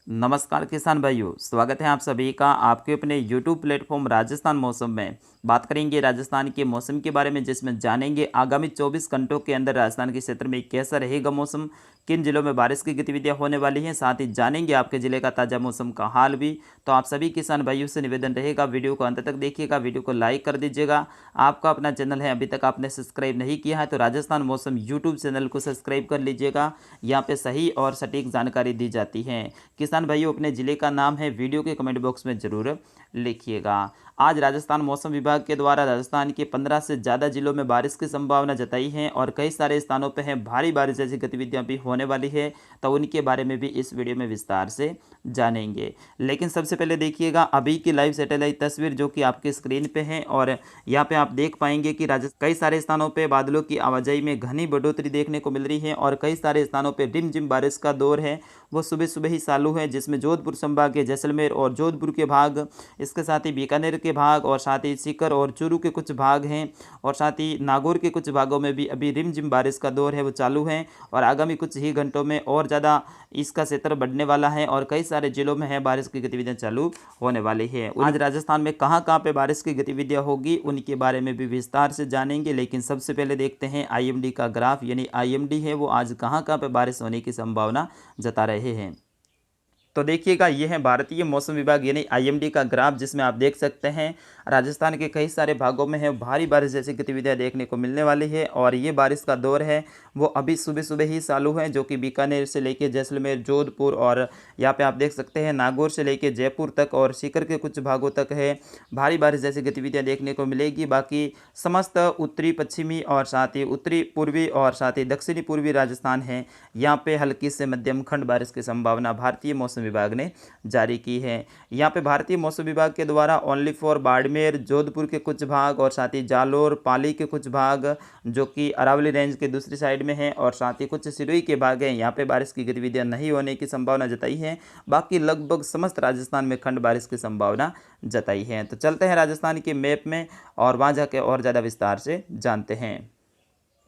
नमस्कार किसान भाइयों, स्वागत है आप सभी का आपके अपने YouTube प्लेटफॉर्म राजस्थान मौसम में। बात करेंगे राजस्थान के मौसम के बारे में, जिसमें जानेंगे आगामी 24 घंटों के अंदर राजस्थान के क्षेत्र में कैसा रहेगा मौसम, किन जिलों में बारिश की गतिविधियां होने वाली हैं। साथ ही जानेंगे आपके ज़िले का ताज़ा मौसम का हाल भी। तो आप सभी किसान भाइयों से निवेदन रहेगा, वीडियो को अंत तक देखिएगा, वीडियो को लाइक कर दीजिएगा। आपका अपना चैनल है, अभी तक आपने सब्सक्राइब नहीं किया है तो राजस्थान मौसम यूट्यूब चैनल को सब्सक्राइब कर लीजिएगा। यहाँ पे सही और सटीक जानकारी दी जाती है। किसान भाइयों, अपने ज़िले का नाम है वीडियो के कमेंट बॉक्स में ज़रूर लिखिएगा। आज राजस्थान मौसम विभाग के द्वारा राजस्थान के 15 से ज़्यादा जिलों में बारिश की संभावना जताई है और कई सारे स्थानों पर है भारी बारिश जैसी गतिविधियां भी होने वाली है। तो उनके बारे में भी इस वीडियो में विस्तार से जानेंगे। लेकिन सबसे पहले देखिएगा अभी की लाइव सैटेलाइट तस्वीर जो कि आपके स्क्रीन पे है। और यहाँ पे आप देख पाएंगे कि कई सारे स्थानों पे बादलों की आवाजाही में घनी बढ़ोतरी देखने को मिल रही है और कई सारे स्थानों पे रिमझिम बारिश का दौर है वो सुबह सुबह ही चालू है, जिसमें जोधपुर संभाग के जैसलमेर और जोधपुर के भाग, इसके साथ ही बीकानेर के भाग और साथ ही सीकर और चूरू के कुछ भाग हैं और साथ ही नागौर के कुछ भागों में भी अभी रिमझिम बारिश का दौर है वो चालू है। और आगामी कुछ ही घंटों में और ज़्यादा इसका क्षेत्र बढ़ने वाला है और कई सारे जिलों में है बारिश की गतिविधियां चालू होने वाली है। आज राजस्थान में कहाँ पे बारिश की गतिविधियां होगी उनके बारे में भी विस्तार से जानेंगे। लेकिन सबसे पहले देखते हैं आईएमडी का ग्राफ, यानी आईएमडी है वो आज कहाँ पे बारिश होने की संभावना जता रहे हैं। तो देखिएगा, ये है भारतीय मौसम विभाग यानी आईएमडी का ग्राफ, जिसमें आप देख सकते हैं राजस्थान के कई सारे भागों में है भारी बारिश जैसी गतिविधियां देखने को मिलने वाली है। और ये बारिश का दौर है वो अभी सुबह सुबह ही चालू है, जो कि बीकानेर से लेकर जैसलमेर, जोधपुर और यहाँ पे आप देख सकते हैं नागौर से लेकर जयपुर तक और सीकर के कुछ भागों तक है भारी बारिश जैसी गतिविधियां देखने को मिलेगी। बाकी समस्त उत्तरी पश्चिमी और साथ ही उत्तरी पूर्वी और साथ ही दक्षिणी पूर्वी राजस्थान है, यहाँ पे हल्की से मध्यम खंड बारिश की संभावना भारतीय मौसम विभाग ने जारी की है। यहाँ पे भारतीय मौसम विभाग के द्वारा ओनली फॉर बाड़मेर, जोधपुर के कुछ भाग और साथ ही जालोर, पाली के कुछ भाग जो कि अरावली रेंज के दूसरी साइड में है और साथ ही कुछ सिरोही के भाग हैं, यहाँ पे बारिश की गतिविधियां नहीं होने की संभावना जताई है। बाकी लगभग समस्त राजस्थान में खंड बारिश की संभावना जताई है। तो चलते हैं राजस्थान के मैप में और वहाँ जाके और ज़्यादा विस्तार से जानते हैं।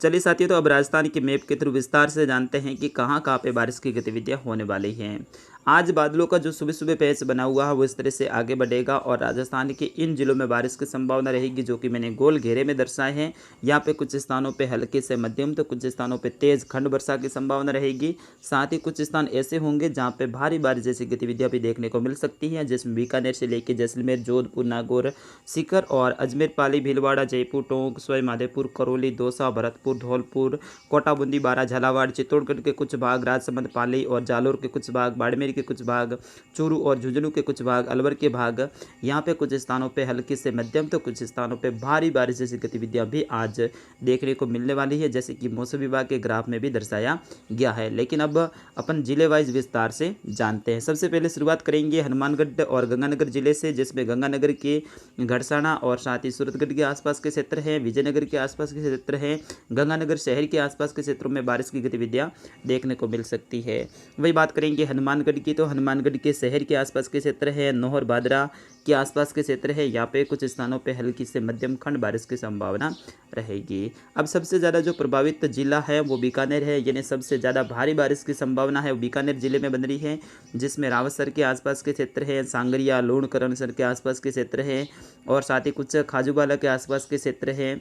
चलिए साथियों, तो अब राजस्थान के मैप के थ्रू विस्तार से जानते हैं कि कहाँ पे बारिश की गतिविधियां होने वाली हैं। आज बादलों का जो सुबह सुबह पैच बना हुआ है वो इस तरह से आगे बढ़ेगा और राजस्थान के इन जिलों में बारिश की संभावना रहेगी, जो कि मैंने गोल घेरे में दर्शाए हैं। यहाँ पे कुछ स्थानों पे हल्के से मध्यम तो कुछ स्थानों पे तेज खंड वर्षा की संभावना रहेगी। साथ ही कुछ स्थान ऐसे होंगे जहाँ पे भारी बारिश जैसी गतिविधियाँ भी देखने को मिल सकती हैं, जिसमें बीकानेर से लेकर जैसलमेर, जोधपुर, नागौर, सीकर और अजमेर, पाली, भीलवाड़ा, जयपुर, टोंक, सवाई माधोपुर, करौली, दौसा, भरतपुर, धौलपुर, कोटा, बूंदी, बारां, झालावाड़, चित्तौड़गढ़ के कुछ भाग, राजसमंद, पाली और जालोर के कुछ भाग, बाड़मेर के कुछ भाग, चूरू और झुंझुनू के कुछ भाग, अलवर के भाग, यहाँ पे कुछ स्थानों पे हल्की से मध्यम तो कुछ स्थानों पे भारी बारिश जैसी गतिविधियां भी आज देखने को मिलने वाली है, जैसे कि मौसम विभाग के ग्राफ में भी दर्शाया गया है। लेकिन अब अपन जिले वाइज विस्तार से जानते हैं। सबसे पहले शुरुआत करेंगे हनुमानगढ़ और गंगानगर जिले से, जिसमें गंगानगर के घड़साना और साथ ही सूरतगढ़ के आसपास के क्षेत्र हैं, विजयनगर के आसपास के क्षेत्र हैं, गंगानगर शहर के आसपास के क्षेत्रों में बारिश की गतिविधियां देखने को मिल सकती है। वही बात करेंगे हनुमानगढ़ की, तो हनुमानगढ़ के शहर के आसपास के क्षेत्र है, नौहर बादरा के आसपास के क्षेत्र है, यहाँ पे कुछ स्थानों पे हल्की से मध्यम खंड बारिश की संभावना रहेगी। अब सबसे ज़्यादा जो प्रभावित जिला है वो बीकानेर है, यानी सबसे ज़्यादा भारी बारिश की संभावना है वो बीकानेर जिले में बन रही है, जिसमें रावतसर के आसपास के क्षेत्र है, सांगरिया, लूण, करणसर के आसपास के क्षेत्र है और साथ ही कुछ खाजूवाला के आसपास के क्षेत्र है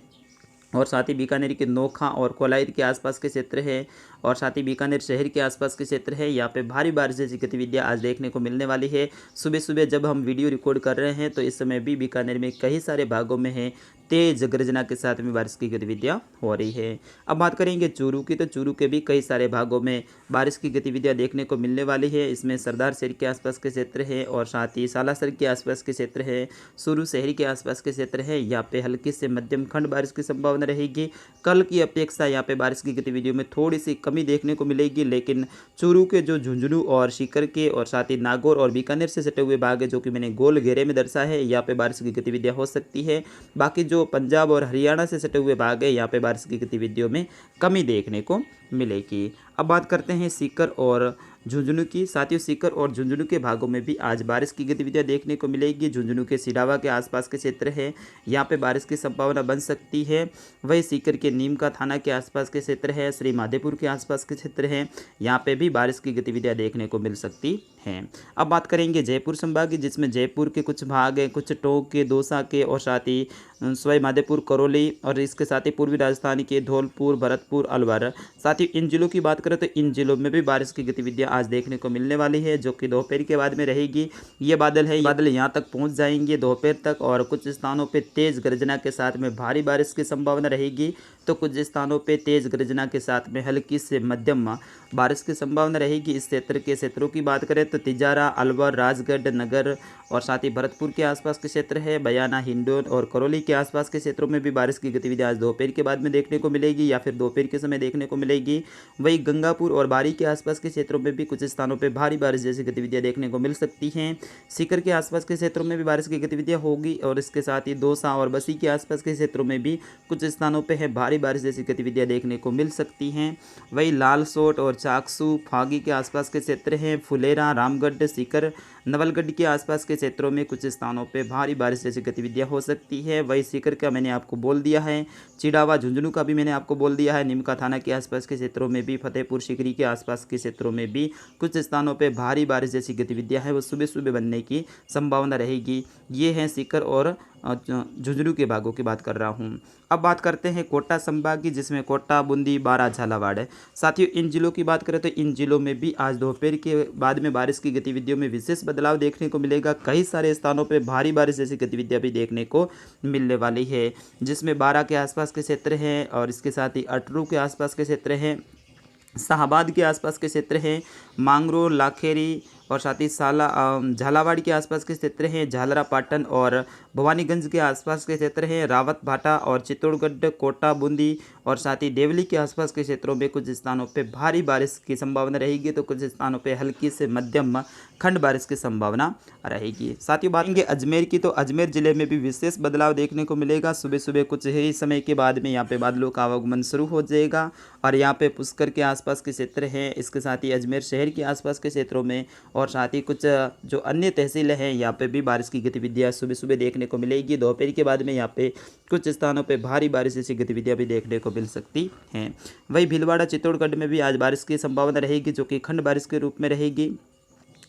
और साथ ही बीकानेर के नोखा और कोलायत के आसपास के क्षेत्र है और साथ ही बीकानेर शहर के आसपास के क्षेत्र है। यहाँ पे भारी बारिश जैसी गतिविधियाँ आज देखने को मिलने वाली है। सुबह सुबह जब हम वीडियो रिकॉर्ड कर रहे हैं तो इस समय भी बीकानेर में कई सारे भागों में है तेज गर्जना के साथ में बारिश की गतिविधियाँ हो रही है। अब बात करेंगे चूरू की, तो चूरू के भी कई सारे भागों में बारिश की गतिविधियाँ देखने को मिलने वाली है। इसमें सरदार शहर के आसपास के क्षेत्र है और साथ ही सालासर के आसपास के क्षेत्र है, सूरू शहर के आसपास के क्षेत्र है, यहाँ पे हल्की से मध्यम खंड बारिश की संभावना रहेगी। कल की अपेक्षा यहाँ पे बारिश की गतिविधियों में थोड़ी सी कमी देखने को मिलेगी, लेकिन चूरू के जो झुंझुनू और सीकर के और साथ ही नागौर और बीकानेर से सटे हुए भाग है, जो कि मैंने गोल घेरे में दर्शाया है, यहाँ पे बारिश की गतिविधियाँ हो सकती है। बाकी जो पंजाब और हरियाणा से सटे हुए भाग है, यहाँ पे बारिश की गतिविधियों में कमी देखने को मिलेगी। अब बात करते हैं सीकर और झुंझुनू की। साथियों, सीकर और झुंझुनू के भागों में भी आज बारिश की गतिविधियां देखने को मिलेगी। झुंझुनू के सिरावा के आसपास के क्षेत्र है, यहाँ पे बारिश की संभावना बन सकती है। वही सीकर के नीमका थाना के आसपास के क्षेत्र है, श्री माधेपुर के आसपास के क्षेत्र है, यहाँ पे भी बारिश की गतिविधियां देखने को मिल सकती हैं। अब बात करेंगे जयपुर संभाग की, जिसमें जयपुर के कुछ भाग हैं, कुछ टोंक के, दौसा के और साथ ही सवाई माधोपुर, करौली और इसके साथ ही पूर्वी राजस्थान के धौलपुर, भरतपुर, अलवर। साथ ही इन जिलों की बात करें तो इन जिलों में भी बारिश की गतिविधियां आज देखने को मिलने वाली है, जो कि दोपहर के बाद में रहेगी। ये बादल है, बादल यहाँ तक पहुँच जाएंगे दोपहर तक और कुछ स्थानों पर तेज गर्जना के साथ में भारी बारिश की संभावना रहेगी, तो कुछ स्थानों पे तेज गर्जना के साथ में हल्की से मध्यम बारिश की संभावना रहेगी। इस क्षेत्र के क्षेत्रों की बात करें तो तिजारा, अलवर, राजगढ़, नगर और साथ ही भरतपुर के आसपास के क्षेत्र है, बयाना, हिंडौन और करौली के आसपास के क्षेत्रों में भी बारिश की गतिविधि आज दोपहर के बाद में देखने को मिलेगी या फिर दोपहर के समय देखने को मिलेगी। वही गंगापुर और बारी के आसपास के क्षेत्रों में भी कुछ स्थानों पर भारी बारिश जैसी गतिविधियाँ देखने को मिल सकती हैं। सीकर के आसपास के क्षेत्रों में भी बारिश की गतिविधियाँ होगी और इसके साथ ही दौसा और बसी के आसपास के क्षेत्रों में भी कुछ स्थानों पर है भारी बारिश जैसी गतिविधियां देखने को मिल सकती हैं। वही लालसोट और चाकसू, फागी के आसपास के क्षेत्र हैं, फुलेरा, रामगढ़, सीकर, नवलगढ़ के आसपास के क्षेत्रों में कुछ स्थानों पे भारी बारिश जैसी गतिविधियां हो सकती है। वही सीकर का मैंने आपको बोल दिया है, चिड़ावा, झुंझुनू का भी मैंने आपको बोल दिया है, निमका थाना के आसपास के क्षेत्रों में भी, फतेहपुर सीकरी के आसपास के क्षेत्रों में भी कुछ स्थानों पर भारी बारिश जैसी गतिविधियाँ हैं वो सुबह सुबह बनने की संभावना रहेगी। ये हैं सीकर और झुंझुनू के भागों की बात कर रहा हूँ। अब बात करते हैं कोटा संभाग की, जिसमें कोटा, बूंदी, बारा, झालावाड़ है। साथियों इन जिलों की बात करें तो इन जिलों में भी आज दोपहर के बाद में बारिश की गतिविधियों में विशेष बदलाव देखने को मिलेगा। कई सारे स्थानों पर भारी बारिश जैसी गतिविधियां भी देखने को मिलने वाली है, जिसमें बारा के आसपास के क्षेत्र हैं और इसके साथ ही अटरू के आसपास के क्षेत्र हैं, शाहबाद के आसपास के क्षेत्र हैं, मांगरो, लाखेरी और साथ ही झालावाड़ के आसपास के क्षेत्र हैं, झालरा, पाटन और भवानीगंज के आसपास के क्षेत्र हैं, रावत भाटा और चित्तौड़गढ़, कोटा, बूंदी और साथ ही देवली के आसपास के क्षेत्रों में कुछ स्थानों पे भारी बारिश की संभावना रहेगी, तो कुछ स्थानों पे हल्की से मध्यम खंड बारिश की संभावना रहेगी। साथ ही बात करेंगे अजमेर की, तो अजमेर जिले में भी विशेष बदलाव देखने को मिलेगा। सुबह सुबह कुछ ही समय के बाद में यहाँ पे बादलों का आवागमन शुरू हो जाएगा और यहाँ पे पुष्कर के आसपास के क्षेत्र हैं, इसके साथ ही अजमेर शहर के आसपास के क्षेत्रों में और साथ ही कुछ जो अन्य तहसीलें हैं यहाँ पे भी बारिश की गतिविधियाँ सुबह सुबह देखने को मिलेगी। दोपहर के बाद में यहाँ पे कुछ स्थानों पे भारी बारिश जैसी गतिविधियाँ भी देखने को मिल सकती हैं। वही भीलवाड़ा, चित्तौड़गढ़ में भी आज बारिश की संभावना रहेगी, जो कि खंड बारिश के रूप में रहेगी।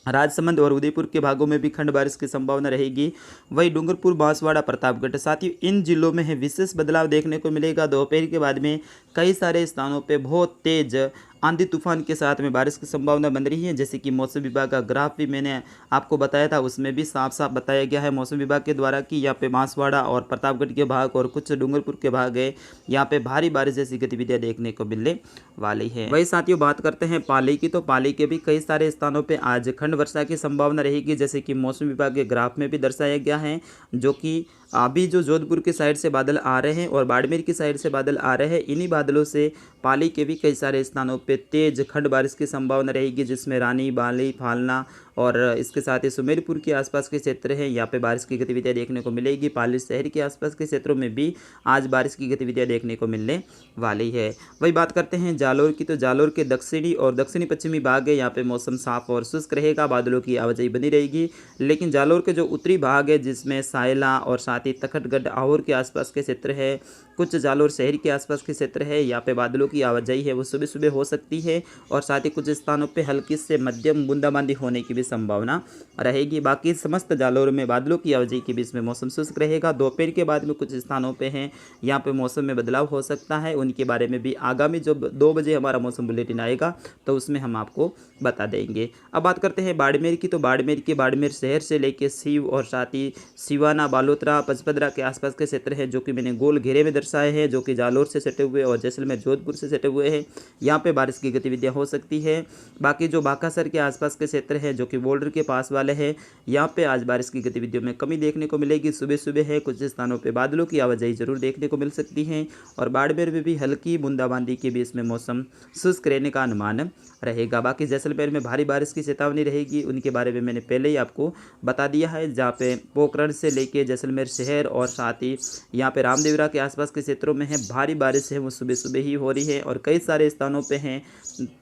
राजसमंद और उदयपुर के भागों में भी खंड बारिश की संभावना रहेगी। वही डूंगरपुर, बांसवाड़ा, प्रतापगढ़, साथ ही इन जिलों में है विशेष बदलाव देखने को मिलेगा। दोपहर के बाद में कई सारे स्थानों पे बहुत तेज आंधी तूफान के साथ में बारिश की संभावना बन रही है, जैसे कि मौसम विभाग का ग्राफ भी मैंने आपको बताया था, उसमें भी साफ साफ बताया गया है मौसम विभाग के द्वारा कि यहाँ पे बांसवाड़ा और प्रतापगढ़ के भाग और कुछ डूंगरपुर के भाग है, यहाँ पे भारी बारिश जैसी गतिविधियाँ देखने को मिलने वाली है। वही साथियों बात करते हैं पाली की, तो पाली के भी कई सारे स्थानों पर आज खंड वर्षा की संभावना रहेगी, जैसे कि मौसम विभाग के ग्राफ में भी दर्शाया गया है, जो कि अभी जो जोधपुर की साइड से बादल आ रहे हैं और बाड़मेर की साइड से बादल आ रहे हैं, इन्हीं बादलों से पाली के भी कई सारे स्थानों पे तेज खंड बारिश की संभावना रहेगी, जिसमें रानी, बाली, फालना और इसके साथ ही सुमेरपुर के आसपास के क्षेत्र हैं, यहाँ पे बारिश की गतिविधियाँ देखने को मिलेगी। पाली शहर के आसपास के क्षेत्रों में भी आज बारिश की गतिविधियाँ देखने को मिलने वाली है। वही बात करते हैं जालोर की, तो जालोर के दक्षिणी और दक्षिणी पश्चिमी भाग है, यहाँ पे मौसम साफ और शुष्क रहेगा, बादलों की आवाजाही बनी रहेगी। लेकिन जालोर के जो उत्तरी भाग है, जिसमें सायला और साथ ही तखतगढ़, आहोर के आसपास के क्षेत्र है, कुछ जालोर शहर के आसपास के क्षेत्र है, यहाँ पे बादलों की आवाजाही है वो सुबह सुबह हो सकती है और साथ ही कुछ स्थानों पे हल्की से मध्यम बूंदाबांदी होने की भी संभावना रहेगी। बाकी समस्त जालोर में बादलों की आवाजाही के बीच में मौसम शुष्क रहेगा। दोपहर के बाद में कुछ स्थानों पे हैं यहाँ पे मौसम में बदलाव हो सकता है, उनके बारे में भी आगामी जो 2 बजे हमारा मौसम बुलेटिन आएगा तो उसमें हम आपको बता देंगे। अब बात करते हैं बाड़मेर की, तो बाड़मेर शहर से लेके सीव और साथ ही सिवाना, बालोतरा, पचपदरा के आसपास के क्षेत्र हैं, जो कि मैंने गोल घेरे में दर्शाए हैं, जो कि जालोर से सटे हुए और जैसलमेर, जोधपुर से सटे हुए हैं, यहाँ पे बारिश की गतिविधियाँ हो सकती है। बाकी जो बाकासर के आसपास के क्षेत्र हैं, जो कि बॉर्डर के पास वाले हैं, यहाँ पे आज बारिश की गतिविधियों में कमी देखने को मिलेगी। सुबह सुबह है कुछ स्थानों पे बादलों की आवाजाही जरूर देखने को मिल सकती है और बाड़मेर में भी हल्की बूंदाबांदी के बीच में मौसम शुष्क रहने का अनुमान रहेगा। बाकी जैसलमेर में भारी बारिश की चेतावनी रहेगी, उनके बारे में मैंने पहले ही आपको बता दिया है, जहाँ पे पोखरण से लेके जैसलमेर शहर और साथ ही यहाँ पे रामदेवरा के आसपास के क्षेत्रों में है भारी बारिश है वो सुबह सुबह ही हो रही है और कई सारे स्थानों पे हैं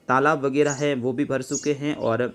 तालाब वगैरह है वो भी भर चुके हैं और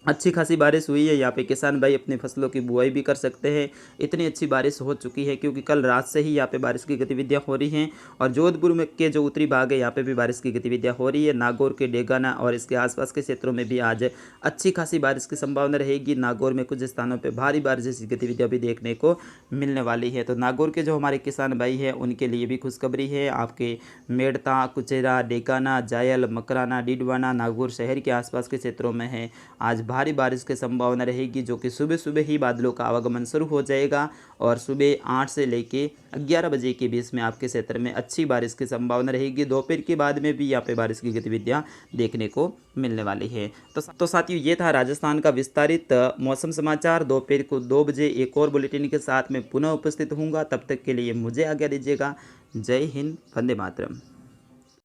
अच्छी खासी बारिश हुई है। यहाँ पे किसान भाई अपनी फसलों की बुआई भी कर सकते हैं। इतनी अच्छी बारिश हो चुकी है क्योंकि कल रात से ही यहाँ पे बारिश की गतिविधियाँ हो रही हैं और जोधपुर में के जो उत्तरी भाग है यहाँ पे भी बारिश की गतिविधियाँ हो रही है। नागौर के डेगाना और इसके आसपास के क्षेत्रों में भी आज अच्छी खासी बारिश की संभावना रहेगी। नागौर में कुछ स्थानों पर भारी बारिश जैसी गतिविधियाँ भी देखने को मिलने वाली है। तो नागौर के जो हमारे किसान भाई हैं उनके लिए भी खुशखबरी है। आपके मेड़ता, कुचेरा, डेगाना, जायल, मकराना, डिडवाना, नागौर शहर के आसपास के क्षेत्रों में है आज भारी बारिश की संभावना रहेगी, जो कि सुबह सुबह ही बादलों का आवागमन शुरू हो जाएगा और सुबह 8 से लेके 11 बजे के बीच में आपके क्षेत्र में अच्छी बारिश की संभावना रहेगी। दोपहर के बाद में भी यहाँ पे बारिश की गतिविधियाँ देखने को मिलने वाली है। तो साथियों, ये था राजस्थान का विस्तारित मौसम समाचार। दोपहर को 2 बजे एक और बुलेटिन के साथ में पुनः उपस्थित होऊंगा। तब तक के लिए मुझे आज्ञा दीजिएगा। जय हिंद, वंदे मातरम।